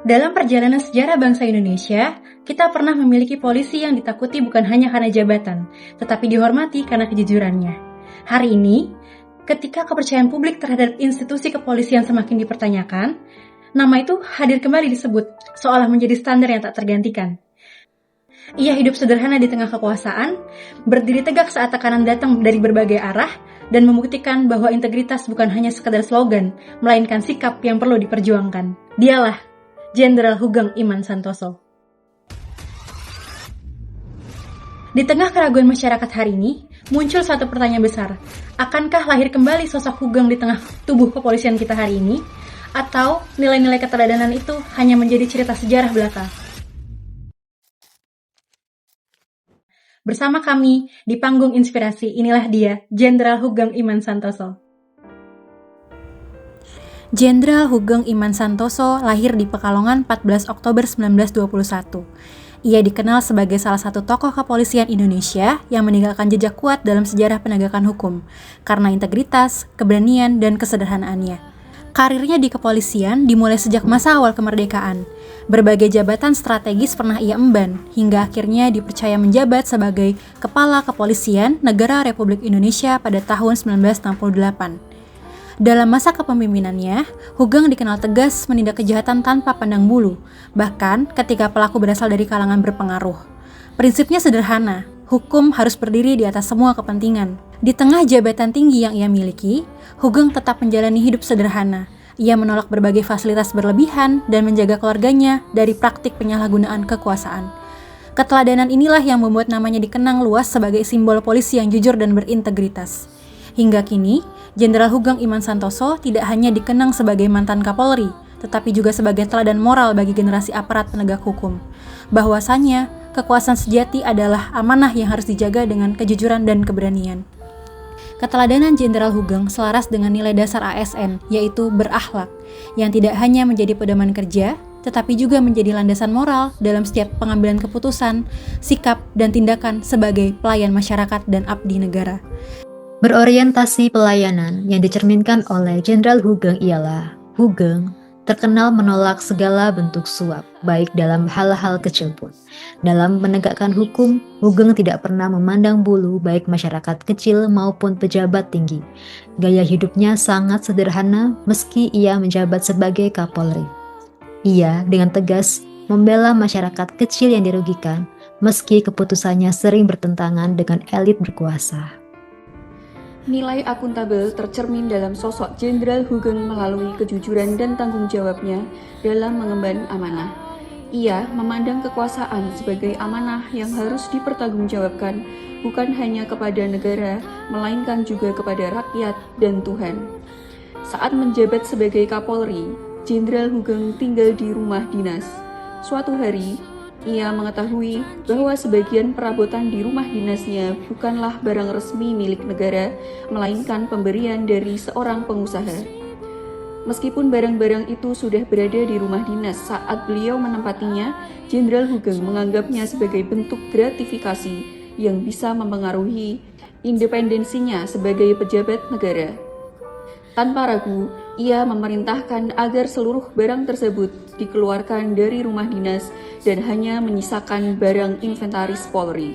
Dalam perjalanan sejarah bangsa Indonesia, kita pernah memiliki polisi yang ditakuti bukan hanya karena jabatan, tetapi dihormati karena kejujurannya. Hari ini, ketika kepercayaan publik terhadap institusi kepolisian semakin dipertanyakan, nama itu hadir kembali disebut, seolah menjadi standar yang tak tergantikan. Ia hidup sederhana di tengah kekuasaan, berdiri tegak saat tekanan datang dari berbagai arah, dan membuktikan bahwa integritas bukan hanya sekadar slogan, melainkan sikap yang perlu diperjuangkan. Dialah Jenderal Hugeng Iman Santoso. Di tengah keraguan masyarakat hari ini, muncul satu pertanyaan besar. Akankah lahir kembali sosok Hugeng di tengah tubuh kepolisian kita hari ini? Atau nilai-nilai keteladanan itu hanya menjadi cerita sejarah belaka? Bersama kami di panggung inspirasi, inilah dia, Jenderal Hugeng Iman Santoso. Jenderal Hugeng Iman Santoso lahir di Pekalongan 14 Oktober 1921. Ia dikenal sebagai salah satu tokoh kepolisian Indonesia yang meninggalkan jejak kuat dalam sejarah penegakan hukum karena integritas, keberanian, dan kesederhanaannya. Karirnya di kepolisian dimulai sejak masa awal kemerdekaan. Berbagai jabatan strategis pernah ia emban, hingga akhirnya dipercaya menjabat sebagai Kepala Kepolisian Negara Republik Indonesia pada tahun 1968. Dalam masa kepemimpinannya, Hugeng dikenal tegas menindak kejahatan tanpa pandang bulu, bahkan ketika pelaku berasal dari kalangan berpengaruh. Prinsipnya sederhana, hukum harus berdiri di atas semua kepentingan. Di tengah jabatan tinggi yang ia miliki, Hugeng tetap menjalani hidup sederhana. Ia menolak berbagai fasilitas berlebihan dan menjaga keluarganya dari praktik penyalahgunaan kekuasaan. Keteladanan inilah yang membuat namanya dikenang luas sebagai simbol polisi yang jujur dan berintegritas. Hingga kini, Jenderal Hugeng Iman Santoso tidak hanya dikenang sebagai mantan Kapolri, tetapi juga sebagai teladan moral bagi generasi aparat penegak hukum. Bahwasanya, kekuasaan sejati adalah amanah yang harus dijaga dengan kejujuran dan keberanian. Keteladanan Jenderal Hugeng selaras dengan nilai dasar ASN, yaitu berakhlak, yang tidak hanya menjadi pedoman kerja, tetapi juga menjadi landasan moral dalam setiap pengambilan keputusan, sikap, dan tindakan sebagai pelayan masyarakat dan abdi negara. Berorientasi pelayanan yang dicerminkan oleh Jenderal Hugeng ialah Hugeng terkenal menolak segala bentuk suap, baik dalam hal-hal kecil pun. Dalam menegakkan hukum, Hugeng tidak pernah memandang bulu baik masyarakat kecil maupun pejabat tinggi. Gaya hidupnya sangat sederhana meski ia menjabat sebagai Kapolri. Ia dengan tegas membela masyarakat kecil yang dirugikan, meski keputusannya sering bertentangan dengan elit berkuasa. Nilai akuntabel tercermin dalam sosok Jenderal Hugeng melalui kejujuran dan tanggung jawabnya dalam mengemban amanah. Ia memandang kekuasaan sebagai amanah yang harus dipertanggungjawabkan bukan hanya kepada negara, melainkan juga kepada rakyat dan Tuhan. Saat menjabat sebagai Kapolri, Jenderal Hugeng tinggal di rumah dinas. Suatu hari, ia mengetahui bahwa sebagian perabotan di rumah dinasnya bukanlah barang resmi milik negara, melainkan pemberian dari seorang pengusaha. Meskipun barang-barang itu sudah berada di rumah dinas saat beliau menempatinya, Jenderal Hugeng menganggapnya sebagai bentuk gratifikasi yang bisa mempengaruhi independensinya sebagai pejabat negara. Tanpa ragu, ia memerintahkan agar seluruh barang tersebut dikeluarkan dari rumah dinas dan hanya menyisakan barang inventaris Polri.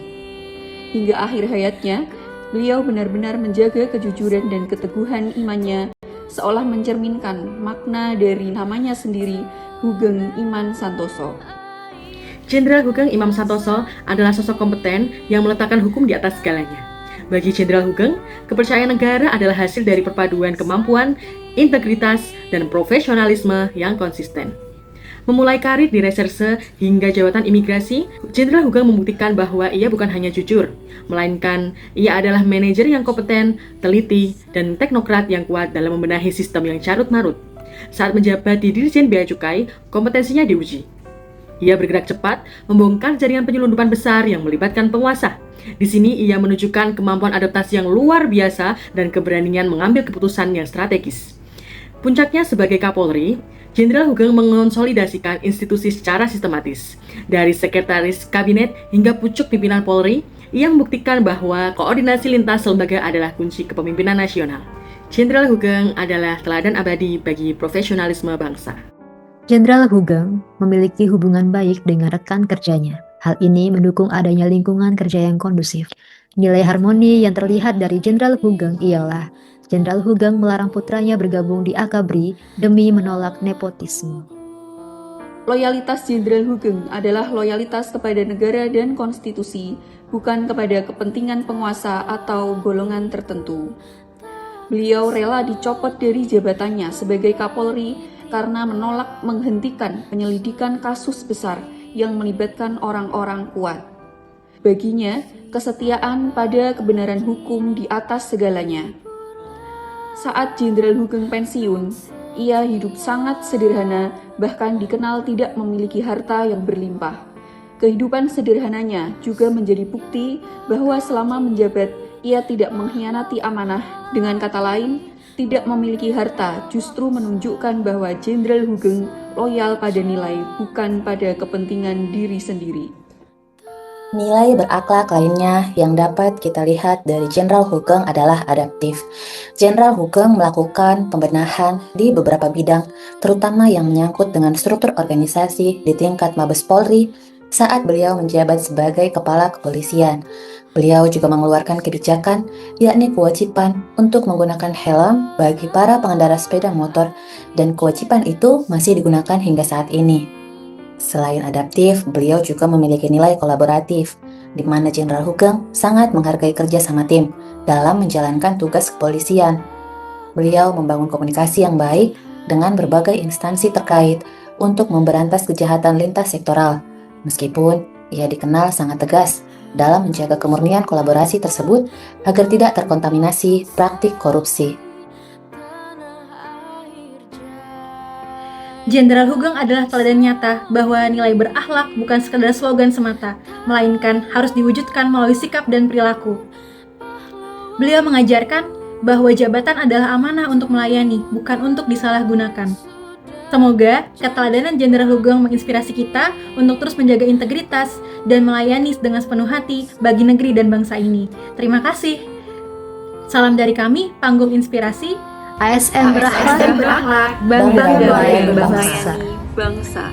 Hingga akhir hayatnya, beliau benar-benar menjaga kejujuran dan keteguhan imannya, seolah mencerminkan makna dari namanya sendiri, Hugeng Iman Santoso. Jenderal Hugeng Iman Santoso adalah sosok kompeten yang meletakkan hukum di atas segalanya. Bagi Jenderal Hugeng, kepercayaan negara adalah hasil dari perpaduan kemampuan, integritas, dan profesionalisme yang konsisten. Memulai karir di reserse hingga jabatan imigrasi, Jenderal Hugeng membuktikan bahwa ia bukan hanya jujur, melainkan ia adalah manajer yang kompeten, teliti, dan teknokrat yang kuat dalam membenahi sistem yang carut-marut. Saat menjabat di Dirjen Bea Cukai, kompetensinya diuji. Ia bergerak cepat, membongkar jaringan penyelundupan besar yang melibatkan penguasa. Di sini ia menunjukkan kemampuan adaptasi yang luar biasa dan keberanian mengambil keputusan yang strategis. Puncaknya sebagai Kapolri, Jenderal Hugeng mengonsolidasikan institusi secara sistematis. Dari sekretaris kabinet hingga pucuk pimpinan Polri, ia membuktikan bahwa koordinasi lintas lembaga adalah kunci kepemimpinan nasional. Jenderal Hugeng adalah teladan abadi bagi profesionalisme bangsa. Jenderal Hugeng memiliki hubungan baik dengan rekan kerjanya. Hal ini mendukung adanya lingkungan kerja yang kondusif. Nilai harmoni yang terlihat dari Jenderal Hugeng ialah Jenderal Hugeng melarang putranya bergabung di AKABRI demi menolak nepotisme. Loyalitas Jenderal Hugeng adalah loyalitas kepada negara dan konstitusi, bukan kepada kepentingan penguasa atau golongan tertentu. Beliau rela dicopot dari jabatannya sebagai Kapolri karena menolak menghentikan penyelidikan kasus besar yang melibatkan orang-orang kuat. Baginya, kesetiaan pada kebenaran hukum di atas segalanya. Saat Jenderal Hugeng pensiun, ia hidup sangat sederhana, bahkan dikenal tidak memiliki harta yang berlimpah. Kehidupan sederhananya juga menjadi bukti bahwa selama menjabat, ia tidak mengkhianati amanah. Dengan kata lain, tidak memiliki harta justru menunjukkan bahwa Jenderal Hugeng loyal pada nilai, bukan pada kepentingan diri sendiri. Nilai berakhlak lainnya yang dapat kita lihat dari Jenderal Hugeng adalah adaptif. Jenderal Hugeng melakukan pembenahan di beberapa bidang, terutama yang menyangkut dengan struktur organisasi di tingkat Mabes Polri saat beliau menjabat sebagai Kepala Kepolisian. Beliau juga mengeluarkan kebijakan, yakni kewajiban untuk menggunakan helm bagi para pengendara sepeda motor, dan kewajiban itu masih digunakan hingga saat ini. Selain adaptif, beliau juga memiliki nilai kolaboratif, di mana Jenderal Hugeng sangat menghargai kerja sama tim dalam menjalankan tugas kepolisian. Beliau membangun komunikasi yang baik dengan berbagai instansi terkait untuk memberantas kejahatan lintas sektoral, meskipun ia dikenal sangat tegas dalam menjaga kemurnian kolaborasi tersebut agar tidak terkontaminasi praktik korupsi. Jenderal Hugeng adalah teladan nyata bahwa nilai berakhlak bukan sekadar slogan semata, melainkan harus diwujudkan melalui sikap dan perilaku. Beliau mengajarkan bahwa jabatan adalah amanah untuk melayani, bukan untuk disalahgunakan. Semoga keteladanan Jenderal Hugeng menginspirasi kita untuk terus menjaga integritas dan melayani dengan sepenuh hati bagi negeri dan bangsa ini. Terima kasih. Salam dari kami, Panggung Inspirasi. ASN berakhlak, berakhlak, bangga melayani bangsa. Bangsa.